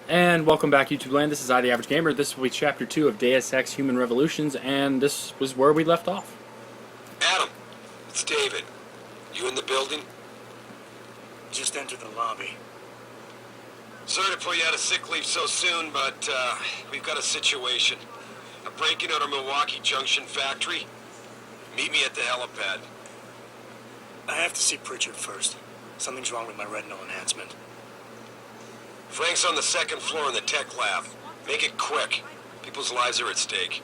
And welcome back, YouTube land. This is I, the Average Gamer. This will be Chapter 2 of Deus Ex Human Revolutions, and this was where we left off. Adam, it's David. You in the building? Just entered the lobby. Sorry to put you out of sick leave so soon, but we've got a situation. A break-in at our Milwaukee Junction factory. Meet me at the helipad. I have to see Pritchard first. Something's wrong with my retinal enhancement. Frank's on the second floor in the tech lab. Make it quick. People's lives are at stake.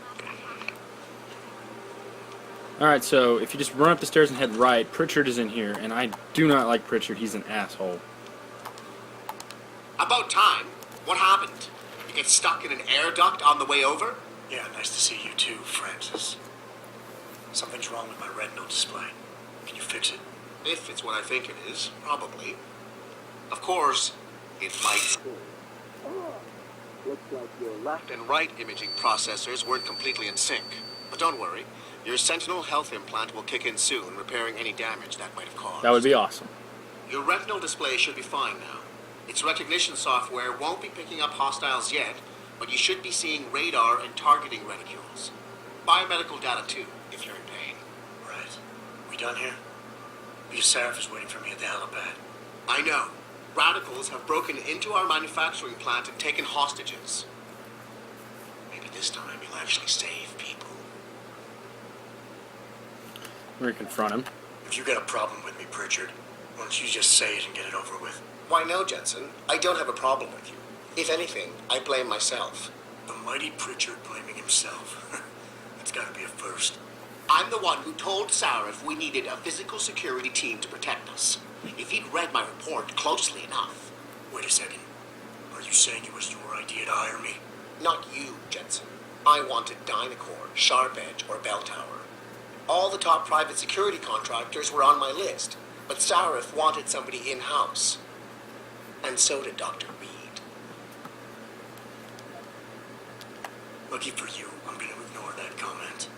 Alright, so if you just run up the stairs and head right, Pritchard is in here, and I do not like Pritchard. He's an asshole. About time. What happened? You get stuck in an air duct on the way over? Yeah, nice to see you too, Francis. Something's wrong with my retinal display. Can you fix it? If it's what I think it is, probably. Of course, it might. Looks like your left and right imaging processors weren't completely in sync. But don't worry, your Sentinel health implant will kick in soon, repairing any damage that might have caused. That would be awesome. Your retinal display should be fine now. Its recognition software won't be picking up hostiles yet, but you should be seeing radar and targeting reticules. Biomedical data too, if you're in pain. Right. We done here? Because Sarif is waiting for me at the helipad. I know. Radicals have broken into our manufacturing plant and taken hostages. Maybe this time you'll actually save people. We're going to confront him. If you got a problem with me, Pritchard, why don't you just say it and get it over with? Why no, Jensen? I don't have a problem with you. If anything, I blame myself. The mighty Pritchard blaming himself. That's gotta be a first. I'm the one who told Sarif we needed a physical security team to protect us. If he'd read my report closely enough. Wait a second. Are you saying it was your idea to hire me? Not you, Jensen. I wanted Dynacore, Sharp Edge, or Bell Tower. All the top private security contractors were on my list, but Sarif wanted somebody in-house. And so did Dr. Reed. Lucky for you, I'm gonna ignore that comment.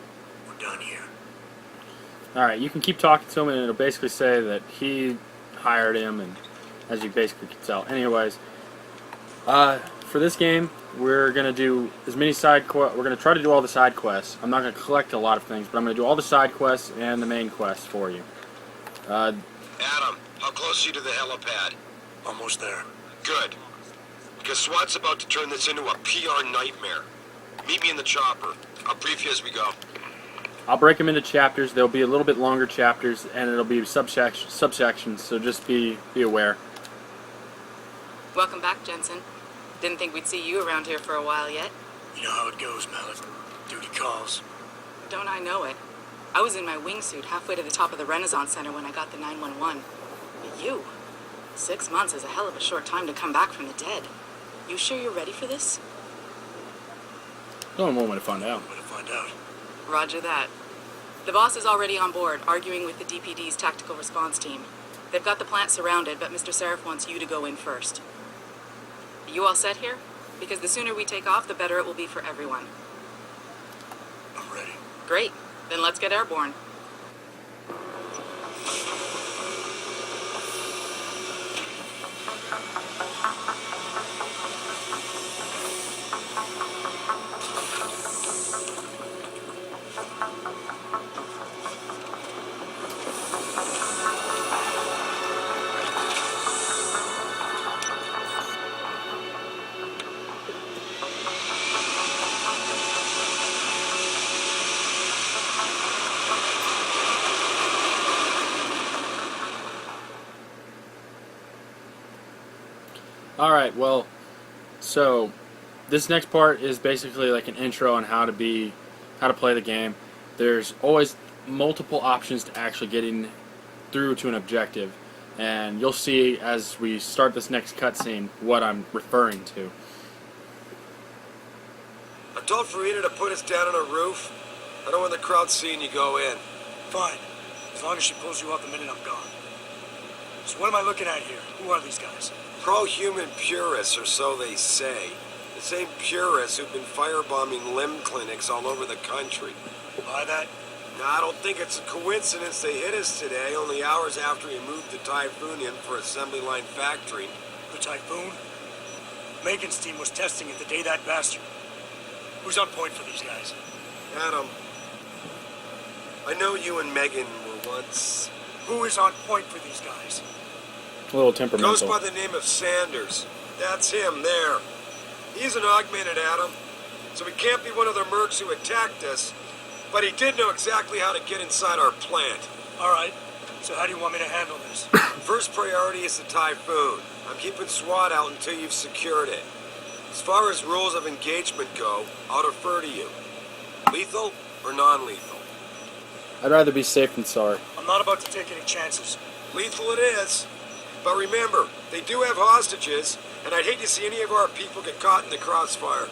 We're done here. Alright, you can keep talking to him, and it'll basically say that he hired him, and as you basically can tell. Anyways, for this game, we're going to do as many side quests. We're going to try to do all the side quests. I'm not going to collect a lot of things, but I'm going to do all the side quests and the main quests for you. Adam, how close are you to the helipad? Almost there. Good. Because SWAT's about to turn this into a PR nightmare. Meet me in the chopper. I'll brief you as we go. I'll break them into chapters. They'll be a little bit longer chapters, and it'll be subsections, so just be aware. Welcome back, Jensen. Didn't think we'd see you around here for a while yet. You know how it goes, Mallet. Duty calls. Don't I know it? I was in my wingsuit halfway to the top of the Renaissance Center when I got the 911. You? 6 months is a hell of a short time to come back from the dead. You sure you're ready for this? Only one way to find out. I'm gonna find out. Roger that. The boss is already on board, arguing with the DPD's tactical response team. They've got the plant surrounded, but Mr. Sarif wants you to go in first. You all set here? Because the sooner we take off, the better it will be for everyone. I'm ready. Great. Then let's get airborne. Alright, well, so this next part is basically like an intro on how to play the game. There's always multiple options to actually getting through to an objective, and you'll see as we start this next cutscene what I'm referring to. I told Farida to put us down on a roof. I don't want the crowd seeing you go in. Fine. As long as she pulls you out the minute I'm gone. So what am I looking at here? Who are these guys? Pro-human purists, or so they say. The same purists who've been firebombing limb clinics all over the country. Buy that? Now, I don't think it's a coincidence they hit us today, only hours after we moved the Typhoon in for assembly line factory. The Typhoon? Megan's team was testing it the day that bastard. Who's on point for these guys? Adam, I know you and Megan were once... Who is on point for these guys? A little Goes temperamental. by the name of Sanders. That's him there. He's an augmented Adam, so he can't be one of the mercs who attacked us, but he did know exactly how to get inside our plant. All right. So how do you want me to handle this? First priority is the Typhoon. I'm keeping SWAT out until you've secured it. As far as rules of engagement go, I'll defer to you. Lethal or non-lethal? I'd rather be safe than sorry. I'm not about to take any chances. Lethal it is. But remember, they do have hostages, and I'd hate to see any of our people get caught in the crossfire.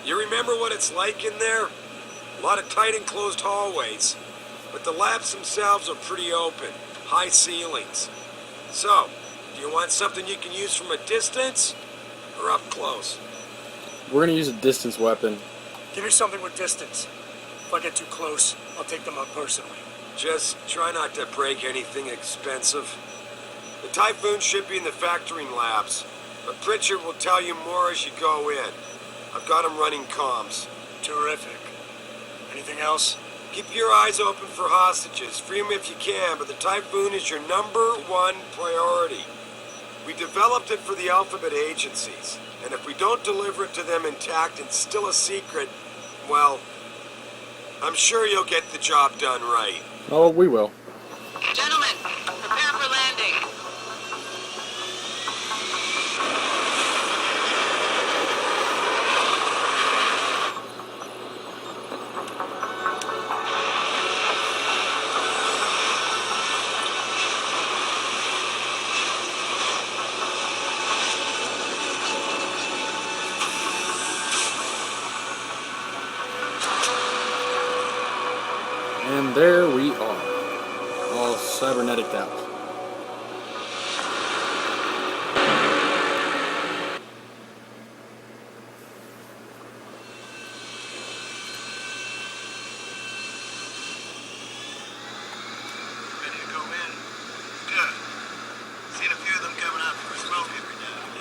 You remember what it's like in there? A lot of tight enclosed hallways. But the labs themselves are pretty open. High ceilings. So, do you want something you can use from a distance? Or up close? We're going to use a distance weapon. Give me something with distance. If I get too close, I'll take them out personally. Just try not to break anything expensive. The Typhoon should be in the factoring labs, but Pritchard will tell you more as you go in. I've got him running comms. Terrific. Anything else? Keep your eyes open for hostages. Free them if you can, but the Typhoon is your #1 priority. We developed it for the Alphabet agencies, and if we don't deliver it to them intact and still a secret, well, I'm sure you'll get the job done right. Oh, we will. Gentlemen, prepare for landing. And there we are. All cyberneticed out. Ready to go in? Good. Seen a few of them coming out for a smoke every now and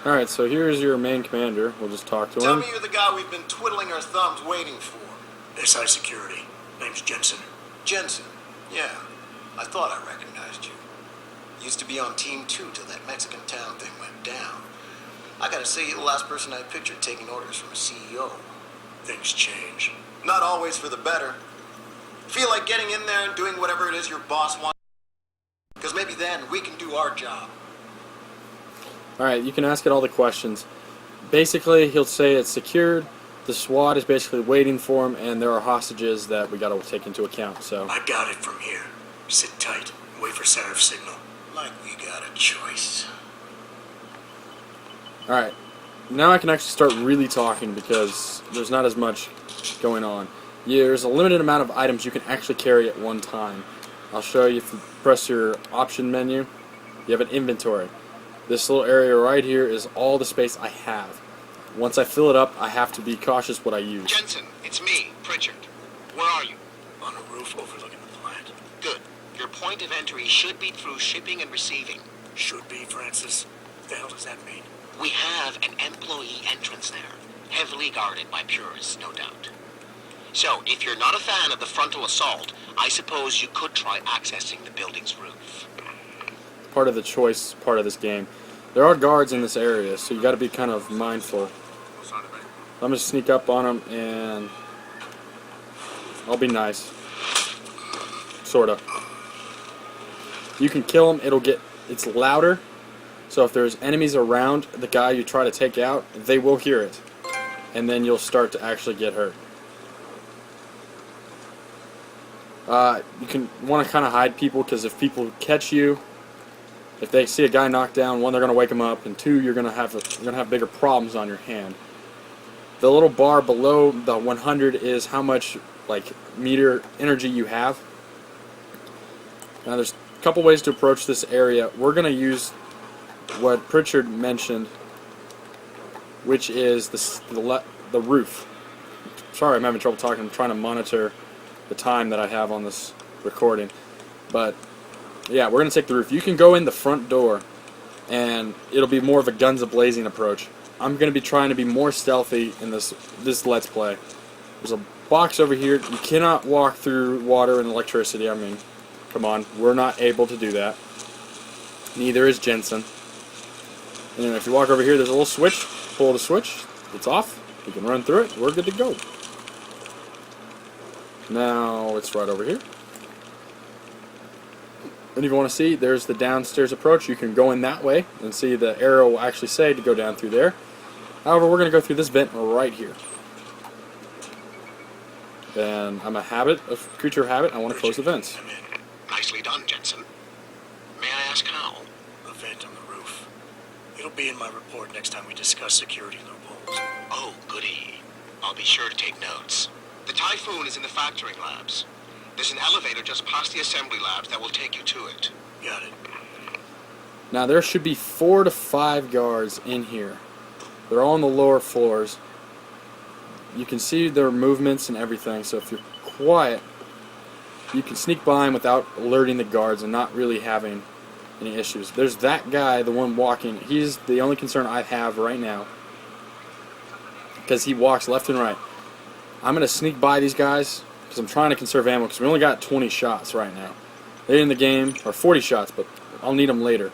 then. Alright, so here's your main commander. We'll just talk to Tell him. me you're the guy we've been twiddling our thumbs waiting for. SI Security. Name's Jensen. Jensen. Yeah, I thought I recognized you. Used to be on Team 2 till that Mexican town thing went down. I gotta say, you're the last person I pictured taking orders from a CEO. Things change. Not always for the better. Feel like getting in there and doing whatever it is your boss wants. Because maybe then we can do our job. Alright, you can ask it all the questions. Basically, he'll say it's secured, the SWAT is basically waiting for him, and there are hostages that we gotta take into account, so... I got it from here. Sit tight. Wait for Sarif's signal. Like we got a choice. Alright, now I can actually start really talking because there's not as much going on. Yeah, there's a limited amount of items you can actually carry at one time. I'll show you if you press your option menu, you have an inventory. This little area right here is all the space I have. Once I fill it up, I have to be cautious what I use. Jensen, it's me, Pritchard. Where are you? On a roof overlooking the plant. Good. Your point of entry should be through shipping and receiving. Should be, Francis. What the hell does that mean? We have an employee entrance there, heavily guarded by purists, no doubt. So, if you're not a fan of the frontal assault, I suppose you could try accessing the building's roof. Part of the choice part of this game. There are guards in this area, so you got to be kind of mindful. I'm gonna sneak up on them and I'll be nice, sorta. You can kill them. It's louder, so if there's enemies around the guy you try to take out, they will hear it, and then you'll start to actually get hurt. You can want to kind of hide people, because if people catch you, if they see a guy knocked down, one, they're going to wake him up, and two, you're going to have bigger problems on your hand. The little bar below the 100 is how much meter energy you have. Now there's a couple ways to approach this area. We're going to use what Pritchard mentioned, which is the roof. Sorry, I'm having trouble talking. I'm trying to monitor the time that I have on this recording, but Yeah, we're going to take the roof. You can go in the front door, and it'll be more of a guns a-blazing approach. I'm going to be trying to be more stealthy in this Let's Play. There's a box over here. You cannot walk through water and electricity. I mean, come on. We're not able to do that. Neither is Jensen. And then if you walk over here, there's a little switch. Pull the switch. It's off. You can run through it. We're good to go. Now it's right over here. And if you want to see, there's the downstairs approach. You can go in that way and see the arrow will actually say to go down through there. However, we're going to go through this vent right here. Then I'm a creature of habit. I want to close the vents. Come in. Nicely done, Jensen. May I ask how? A vent on the roof. It'll be in my report next time we discuss security loopholes. Oh, goody. I'll be sure to take notes. The Typhoon is in the factoring labs. There's an elevator just past the assembly labs that will take you to it. Got it. Now there should be 4 to 5 guards in here. They're all on the lower floors. You can see their movements and everything, so if you're quiet, you can sneak by them without alerting the guards and not really having any issues. There's that guy, the one walking. He's the only concern I have right now, because he walks left and right. I'm going to sneak by these guys because I'm trying to conserve ammo, because we only got 20 shots right now. Later in the game, or 40 shots, but I'll need them later.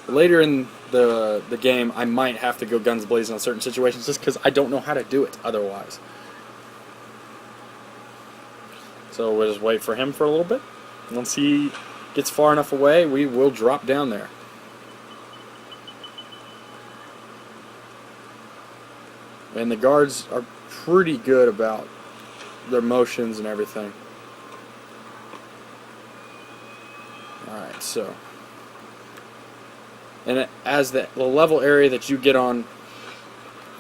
Later in the game, I might have to go guns blazing on certain situations just because I don't know how to do it otherwise. So we'll just wait for him for a little bit. Once he gets far enough away, we will drop down there. And the guards are pretty good about their motions and everything. Alright, so. And as the level area that you get on,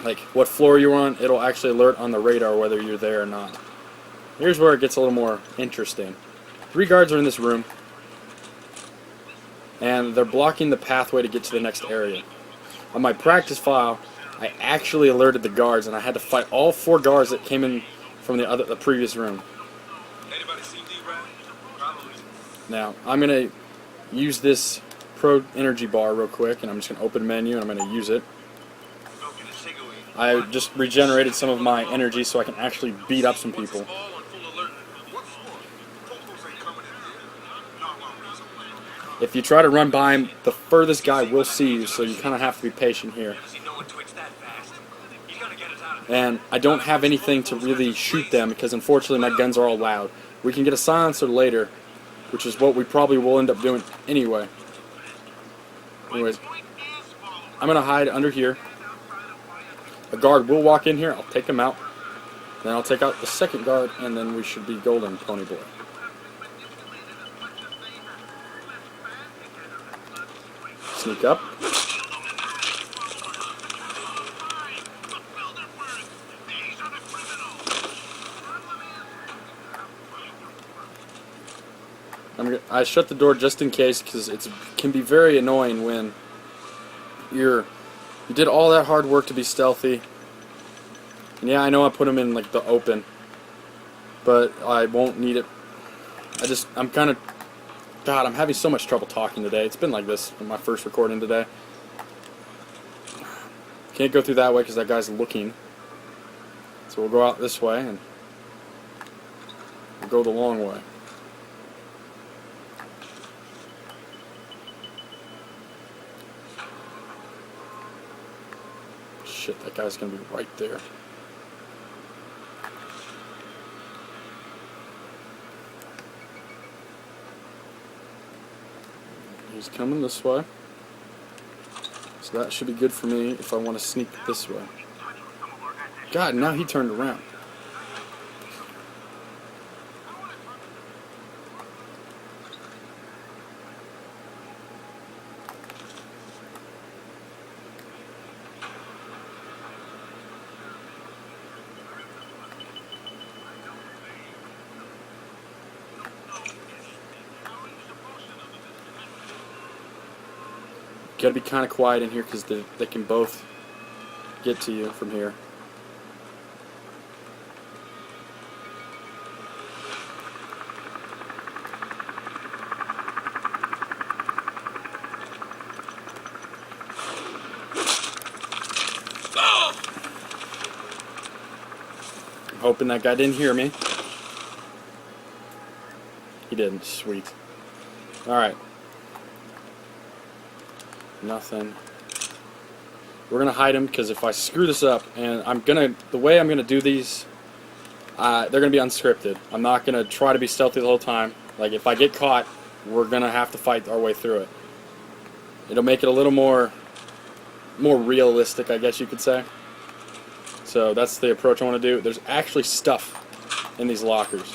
like what floor you're on, it'll actually alert on the radar whether you're there or not. Here's where it gets a little more interesting. 3 guards are in this room, and they're blocking the pathway to get to the next area. On my practice file, I actually alerted the guards, and I had to fight all 4 guards that came in from the previous room. Anybody see D-Rad? Probably. Now, I'm going to use this Pro Energy Bar real quick, and I'm just going to open a menu, and I'm going to use it. Go get a cigarette. I just regenerated some of my energy so I can actually beat up some people. All on full alert. What for? Focos ain't coming in here. No, well, If you try to run by him, the furthest guy will see you, so you kind of have to be patient here. does he know it twitched that fast? He's gonna get us out of And I don't have anything to really shoot them because unfortunately my guns are all loud. We can get a silencer later, which is what we probably will end up doing anyway. Anyways, I'm going to hide under here. A guard will walk in here. I'll take him out. Then I'll take out the second guard, and then we should be golden, Pony Boy. Sneak up. I shut the door just in case, because it can be very annoying when you did all that hard work to be stealthy. And yeah, I know I put them in like the open, but I won't need it. I'm kind of, God, I'm having so much trouble talking today. It's been like this in my first recording today. Can't go through that way because that guy's looking. So we'll go out this way and we'll go the long way. Shit, that guy's gonna be right there. He's coming this way. So that should be good for me if I want to sneak this way. God, now he turned around. Gotta be kind of quiet in here because they can both get to you from here. hoping that guy didn't hear me. He didn't. Sweet. Alright. Nothing. We're going to hide him, because if I screw this up, and the way I'm going to do these, they're going to be unscripted. I'm not going to try to be stealthy the whole time. Like, if I get caught, we're going to have to fight our way through it. It'll make it a little more realistic, I guess you could say. So that's the approach I want to do. There's actually stuff in these lockers.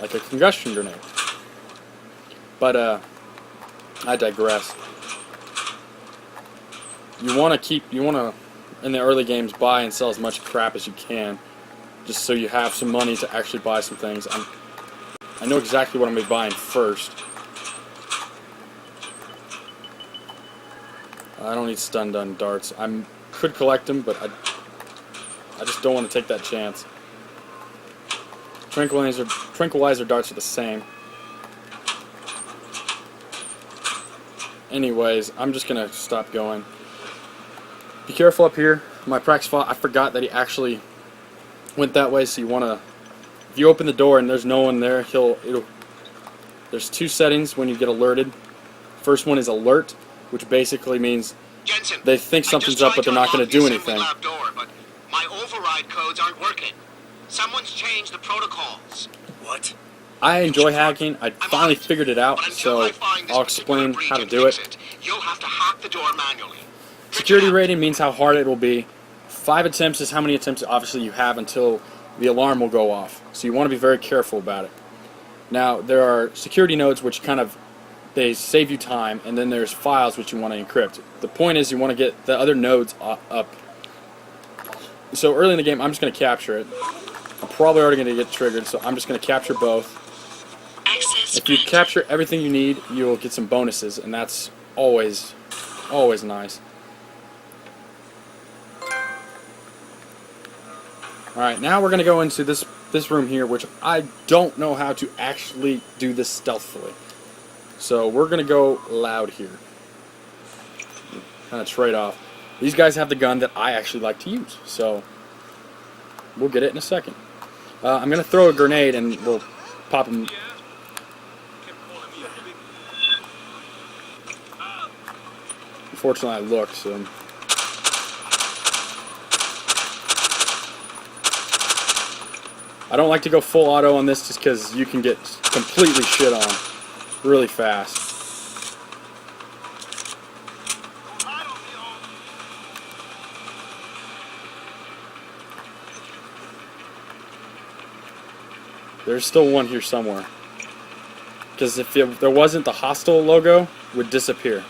Like a concussion grenade. But, I digress. You want to, in the early games, buy and sell as much crap as you can, just so you have some money to actually buy some things. I know exactly what I'm going to be buying first. I don't need stun darts. I could collect them, but I just don't want to take that chance. Tranquilizer darts are the same. Anyways, I'm just going to stop going. Be careful up here. My practice file, I forgot that he actually went that way, so you want to, if you open the door and there's no one there, there's two settings when you get alerted. First one is alert, which basically means Jensen, they think something's up, but they're not going to do anything. Lab door, but my override codes aren't working. Someone's changed the protocols. What? I enjoy hacking. I finally figured it out, so I'll explain how to do it. You'll have to hack the door manually. Security rating means how hard it will be. 5 attempts is how many attempts obviously you have until the alarm will go off. So you want to be very careful about it. Now, there are security nodes which they save you time, and then there's files which you want to encrypt. The point is you want to get the other nodes up. So early in the game, I'm just going to capture it. I'm probably already going to get triggered, so I'm just going to capture both. If you capture everything you need, you'll get some bonuses, and that's always nice. Alright, now we're going to go into this room here, which I don't know how to actually do this stealthily. So we're going to go loud here. Kind of trade off. These guys have the gun that I actually like to use, so we'll get it in a second. I'm going to throw a grenade and we'll pop them. Unfortunately, I looked, so. I don't like to go full auto on this just because you can get completely shit on really fast. There's still one here somewhere. Because if there wasn't, the hostile logo would disappear.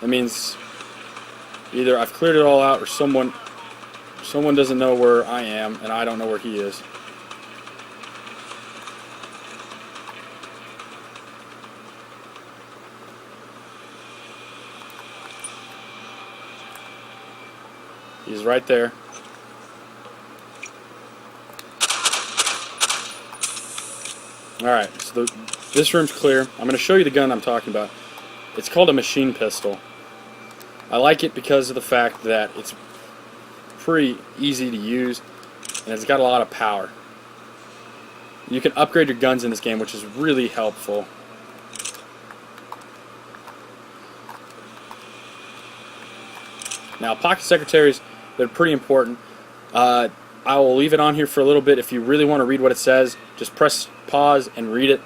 That means either I've cleared it all out or someone doesn't know where I am and I don't know where he is. He's right there. Alright, so this room's clear. I'm going to show you the gun I'm talking about. It's called a machine pistol. I like it because of the fact that it's pretty easy to use and it's got a lot of power. You can upgrade your guns in this game, which is really helpful. Now, pocket secretaries, they're pretty important. I will leave it on here for a little bit. If you really want to read what it says, just press pause and read it.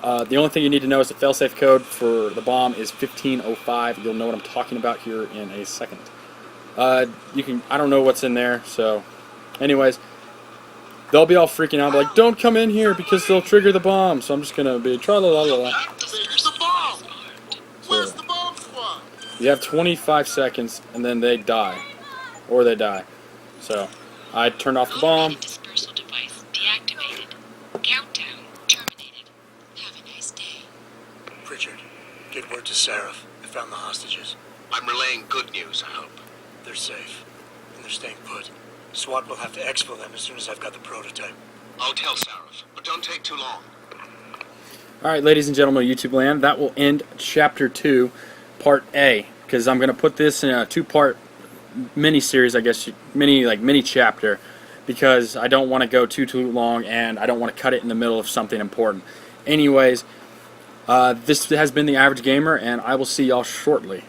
The only thing you need to know is the failsafe code for the bomb is 1505. You'll know what I'm talking about here in a second. I don't know what's in there, so anyways, they'll be all freaking out, like, don't come in here because they'll trigger the bomb. So I'm just gonna be tra-la-la-la-la. Where's the bomb? Where's the bomb squad? You have 25 seconds, and then they die, or they die. So I turned off the bomb. Dispersal device deactivated. Countdown terminated. Have a nice day. Pritchard, get word to Sarif. I found the hostages. I'm relaying good news, I hope. They're safe, and they're staying put. SWAT will have to exfil them as soon as I've got the prototype. I'll tell Sarif, but don't take too long. Alright, ladies and gentlemen of YouTube land, that will end Chapter 2, Part A. because I'm going to put this in a 2-part mini series, I guess, mini chapter, because I don't want to go too long, and I don't want to cut it in the middle of something important. Anyways, this has been The Average Gamer, and I will see y'all shortly.